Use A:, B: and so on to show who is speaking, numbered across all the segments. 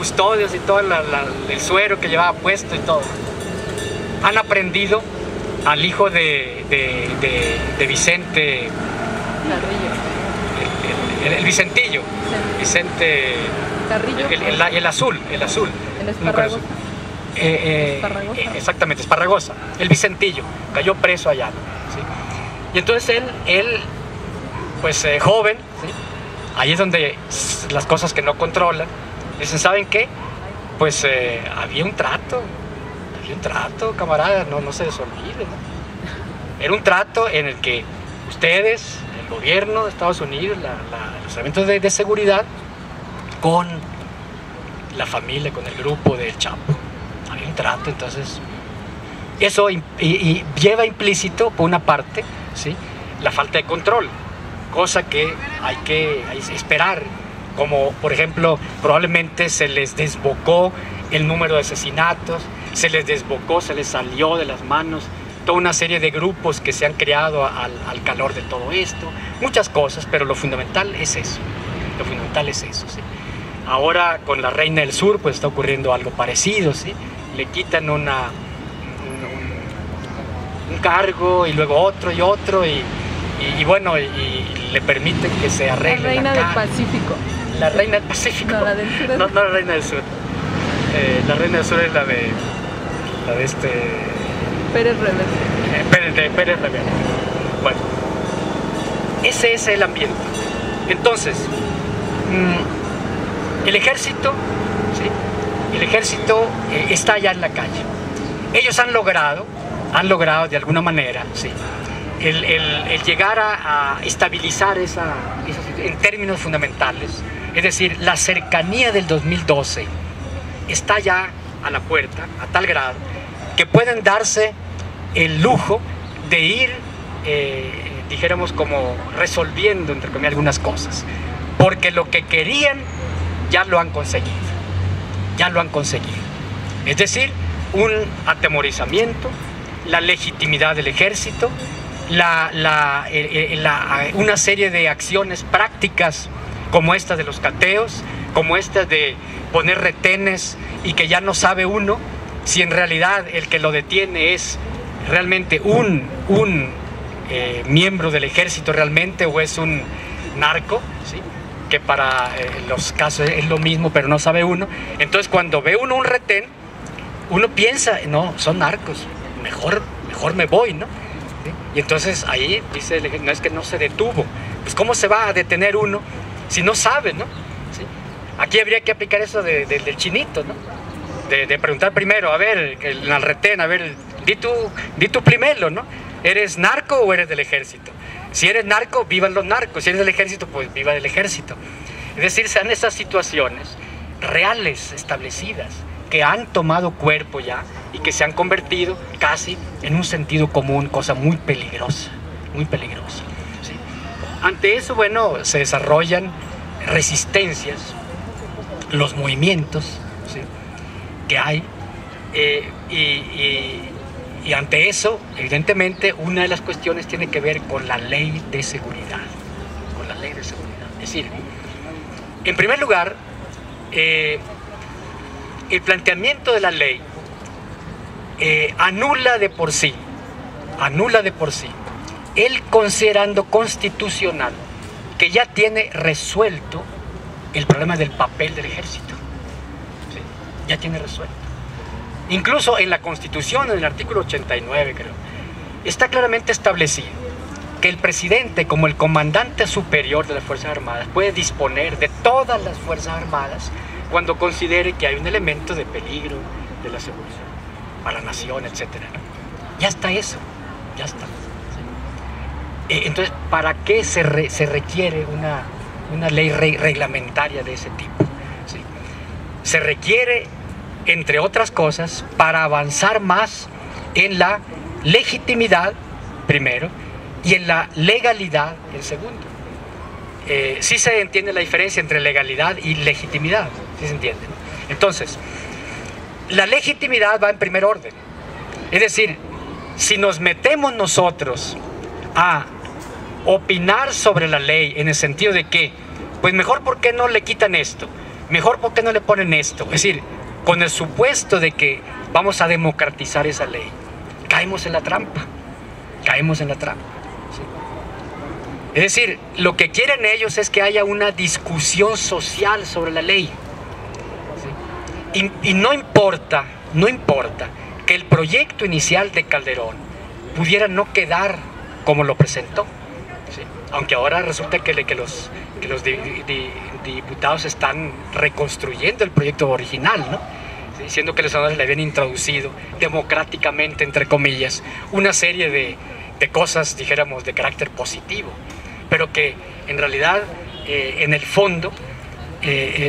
A: custodios y todo el suero que llevaba puesto y todo. Han aprendido al hijo de Vicente, el Vicentillo, sí. Vicente
B: Carrillo,
A: el azul,
B: el Esparragosa.
A: Exactamente, Esparragosa, el Vicentillo, cayó preso allá, ¿sí? Y entonces él pues joven, ¿sí? Ahí es donde las cosas que no controlan, dicen, ¿saben qué? Pues había un trato, camaradas, no se les olvide, ¿no? Era un trato en el que ustedes, el gobierno de Estados Unidos, los elementos de seguridad, con la familia, con el grupo del Chapo, había un trato. Entonces eso lleva implícito, por una parte, ¿sí?, la falta de control, cosa que hay que esperar, como por ejemplo probablemente se les desbocó el número de asesinatos, se les salió de las manos toda una serie de grupos que se han creado al calor de todo esto, muchas cosas, pero lo fundamental es eso, ¿sí? Ahora con la Reina del Sur pues está ocurriendo algo parecido, ¿sí? Le quitan un cargo y luego otro y otro y bueno, y le permiten que se arregle.
B: La Reina del Pacífico.
A: La Reina del Pacífico.
B: No, la del Sur.
A: No la Reina del Sur. La Reina del Sur es la de
B: Pérez Reverte.
A: Pérez Reverte. Bueno, ese es el ambiente. Entonces, el ejército, ¿sí?, el ejército está ya en la calle. Ellos han logrado de alguna manera, ¿sí?, el llegar a estabilizar esa en términos fundamentales. Es decir, la cercanía del 2012 está ya a la puerta, a tal grado que pueden darse el lujo de ir, dijéramos, como resolviendo, entre comillas, algunas cosas, porque lo que querían ya lo han conseguido, es decir, un atemorizamiento, la legitimidad del ejército, una serie de acciones prácticas como estas de los cateos, como estas de poner retenes y que ya no sabe uno si en realidad el que lo detiene es realmente un miembro del ejército realmente o es un narco, ¿sí?, que para los casos es lo mismo, pero no sabe uno. Entonces cuando ve uno un retén, uno piensa, no, son narcos, mejor me voy, ¿no? ¿Sí? Y entonces ahí dice el ejército, no, es que no se detuvo. Pues ¿cómo se va a detener uno si no sabe, ¿no? ¿Sí? Aquí habría que aplicar eso del chinito, ¿no? De preguntar primero, a ver, al retén, a ver, di tú primero, ¿no? ¿Eres narco o eres del ejército? Si eres narco, vivan los narcos. Si eres del ejército, pues viva el ejército. Es decir, sean esas situaciones reales, establecidas, que han tomado cuerpo ya y que se han convertido casi en un sentido común, cosa muy peligrosa, ¿sí? Ante eso, bueno, se desarrollan resistencias, los movimientos, ¿sí?, que hay, y ante eso, evidentemente, una de las cuestiones tiene que ver con la ley de seguridad, Es decir, en primer lugar, el planteamiento de la ley anula de por sí el considerando constitucional que ya tiene resuelto el problema del papel del ejército, ¿sí?, ya tiene resuelto. Incluso en la Constitución, en el artículo 89, creo, está claramente establecido que el presidente, como el comandante superior de las Fuerzas Armadas, puede disponer de todas las Fuerzas Armadas cuando considere que hay un elemento de peligro de la seguridad para la nación, etc., ¿no? Ya está eso, ya está. ¿Sí? Entonces, ¿para qué se requiere una ley reglamentaria de ese tipo? ¿Sí? Se requiere, entre otras cosas, para avanzar más en la legitimidad, primero, y en la legalidad, en segundo. Sí se entiende la diferencia entre legalidad y legitimidad, sí se entiende, ¿no? Entonces, la legitimidad va en primer orden. Es decir, si nos metemos nosotros a opinar sobre la ley en el sentido de que, pues mejor, ¿por qué no le quitan esto? mejor ¿por qué no le ponen esto? Es decir, con el supuesto de que vamos a democratizar esa ley, caemos en la trampa, caemos en la trampa. ¿Sí? Es decir, lo que quieren ellos es que haya una discusión social sobre la ley. ¿Sí? Y no importa que el proyecto inicial de Calderón pudiera no quedar como lo presentó. ¿Sí? Aunque ahora resulta que los diputados están reconstruyendo el proyecto original, ¿no? ¿Sí? Siendo que los senadores le habían introducido democráticamente, entre comillas, una serie de cosas, dijéramos, de carácter positivo, pero que en realidad, en el fondo,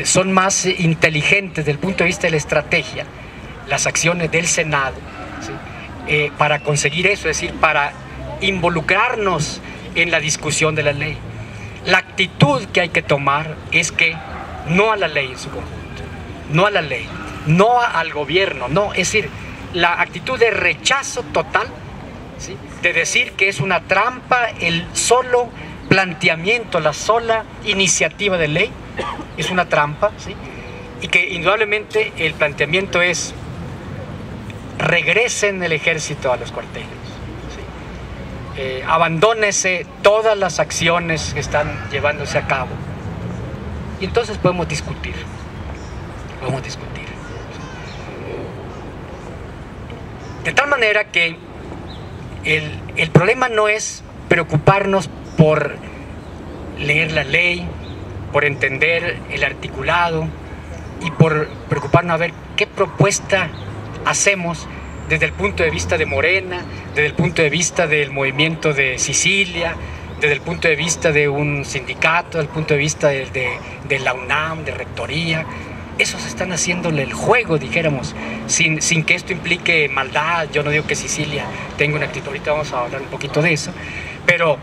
A: son más inteligentes desde el punto de vista de la estrategia, las acciones del Senado, ¿sí? Para conseguir eso, es decir, para involucrarnos en la discusión de la ley. La actitud que hay que tomar es que no a la ley en su conjunto, no a la ley, no al gobierno, no, es decir, la actitud de rechazo total, ¿sí? De decir que es una trampa el solo planteamiento, la sola iniciativa de ley, es una trampa, ¿sí? Y que indudablemente el planteamiento es: regresen el ejército a los cuarteles, ¿sí? Abandónese todas las acciones que están llevándose a cabo, y entonces podemos discutir, de tal manera que el problema no es preocuparnos por leer la ley, por entender el articulado y por preocuparnos a ver qué propuesta hacemos desde el punto de vista de Morena, desde el punto de vista del movimiento de Sicilia, desde el punto de vista de un sindicato, desde el punto de vista de la UNAM, de Rectoría. Esos están haciéndole el juego, dijéramos, sin que esto implique maldad. Yo no digo que Sicilia tenga una actitud, ahorita vamos a hablar un poquito de eso, pero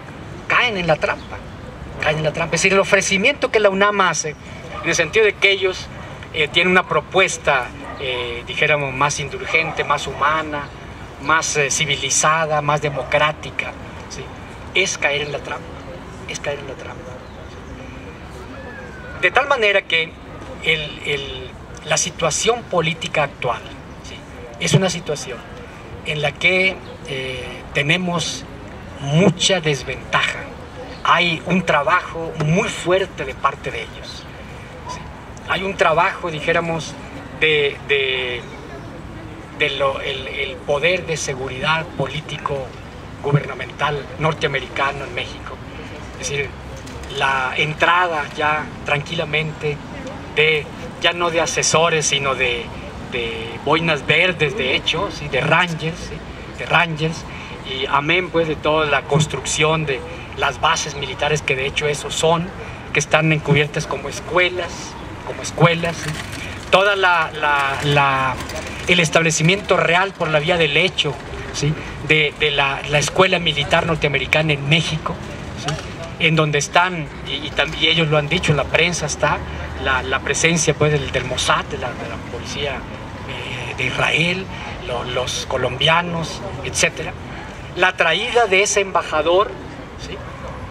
A: caen en la trampa, Es decir, el ofrecimiento que la UNAM hace, en el sentido de que ellos tienen una propuesta, dijéramos, más indulgente, más humana, más civilizada, más democrática, ¿sí? Es caer en la trampa, De tal manera que la situación política actual, ¿sí? Es una situación en la que tenemos mucha desventaja. Hay un trabajo muy fuerte de parte de ellos, ¿sí? Hay un trabajo, dijéramos, el poder de seguridad político gubernamental norteamericano en México. Es decir, la entrada ya tranquilamente ya no de asesores, sino de boinas verdes, de hecho, ¿sí? De Rangers, ¿sí? Y amén pues de toda la construcción de las bases militares, que de hecho eso son, que están encubiertas como escuelas, ¿sí? Toda el establecimiento real por la vía del hecho, ¿sí? de la escuela militar norteamericana en México, ¿sí? En donde están, y ellos lo han dicho en la prensa, está la presencia pues del Mossad, de la policía de Israel, los colombianos, etcétera. La traída de ese embajador, ¿sí?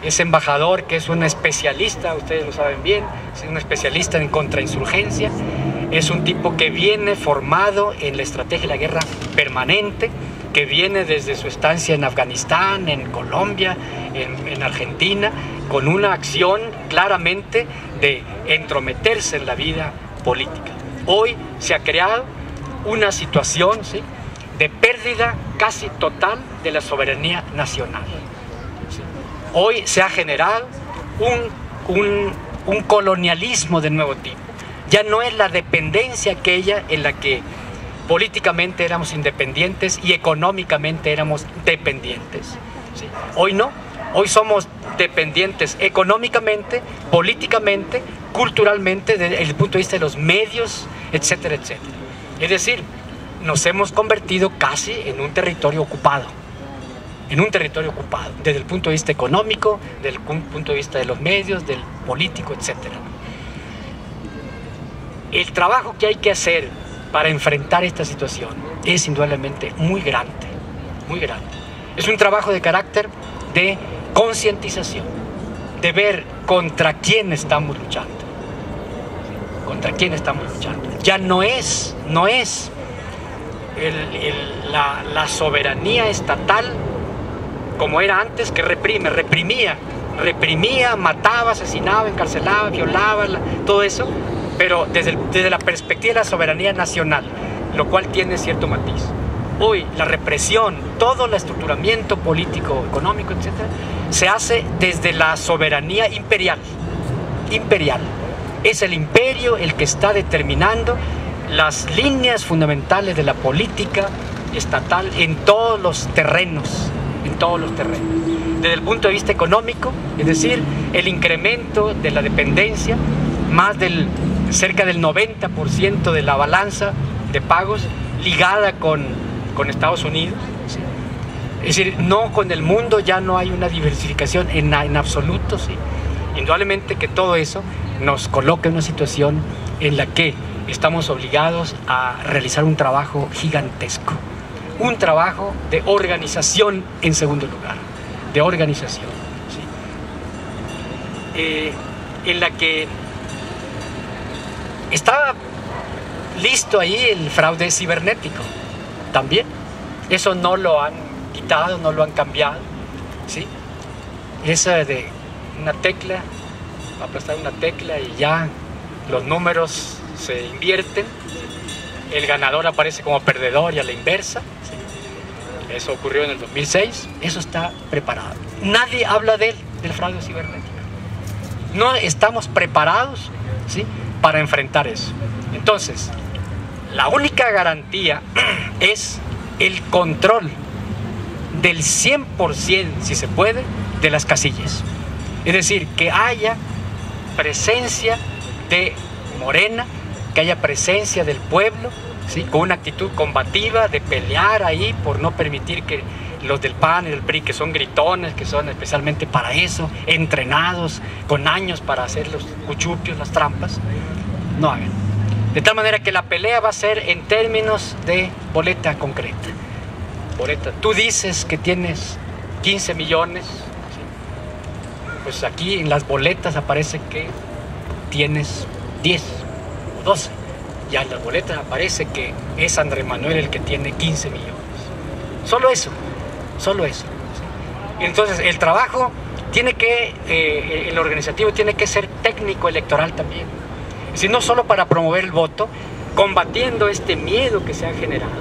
A: Ese embajador que es un especialista, ustedes lo saben bien, es un especialista en contrainsurgencia, es un tipo que viene formado en la estrategia de la guerra permanente, que viene desde su estancia en Afganistán, en Colombia, en Argentina, con una acción claramente de entrometerse en la vida política. Hoy se ha creado una situación, ¿sí? De pérdida casi total de la soberanía nacional. ¿Sí? Hoy se ha generado un colonialismo de nuevo tipo. Ya no es la dependencia aquella en la que políticamente éramos independientes y económicamente éramos dependientes. ¿Sí? Hoy no, hoy somos dependientes económicamente, políticamente, culturalmente, desde el punto de vista de los medios, etcétera, etcétera. Es decir, nos hemos convertido casi en un territorio ocupado, desde el punto de vista económico, desde el punto de vista de los medios, del político, etcétera. El trabajo que hay que hacer para enfrentar esta situación es indudablemente muy grande, muy grande. Es un trabajo de carácter de concientización, de ver contra quién estamos luchando. contra quién estamos luchando. Ya no es la soberanía estatal como era antes, que reprimía, mataba, asesinaba, encarcelaba, violaba, todo eso, pero desde la perspectiva de la soberanía nacional, lo cual tiene cierto matiz. Hoy la represión, todo el estructuramiento político, económico, etc., se hace desde la soberanía imperial. Es el imperio el que está determinando las líneas fundamentales de la política estatal en todos los terrenos. Desde el punto de vista económico, es decir, el incremento de la dependencia, cerca del 90% de la balanza de pagos ligada con Estados Unidos, ¿sí? Es decir, no, con el mundo ya no hay una diversificación en absoluto, ¿sí? Indudablemente que todo eso nos coloca en una situación en la que estamos obligados a realizar un trabajo gigantesco, un trabajo de organización en segundo lugar, de organización, ¿sí? En la que estaba listo ahí el fraude cibernético también. Eso no lo han quitado, no lo han cambiado, ¿sí? Esa de una tecla, aplastar una tecla y ya los números se invierten, el ganador aparece como perdedor y a la inversa, ¿sí? Eso ocurrió en el 2006, eso está preparado. Nadie habla del fraude cibernético. No estamos preparados, ¿sí?, para enfrentar eso. Entonces, la única garantía es el control del 100%, si se puede, de las casillas. Es decir, que haya presencia de Morena, que haya presencia del pueblo, ¿sí?, con una actitud combativa de pelear ahí por no permitir que los del PAN y del PRI, que son gritones, que son especialmente para eso, entrenados con años para hacer los cuchupios, las trampas, no hagan. De tal manera que la pelea va a ser en términos de boleta concreta. Boleta. Tú dices que tienes 15 millones, ¿sí?, pues aquí en las boletas aparece que tienes 10 o 12. Ya en las boletas aparece que es Andrés Manuel el que tiene 15 millones. Solo eso, ¿sí? Entonces el trabajo tiene que, el organizativo tiene que ser técnico electoral también. Es decir, no solo para promover el voto, combatiendo este miedo que se ha generado,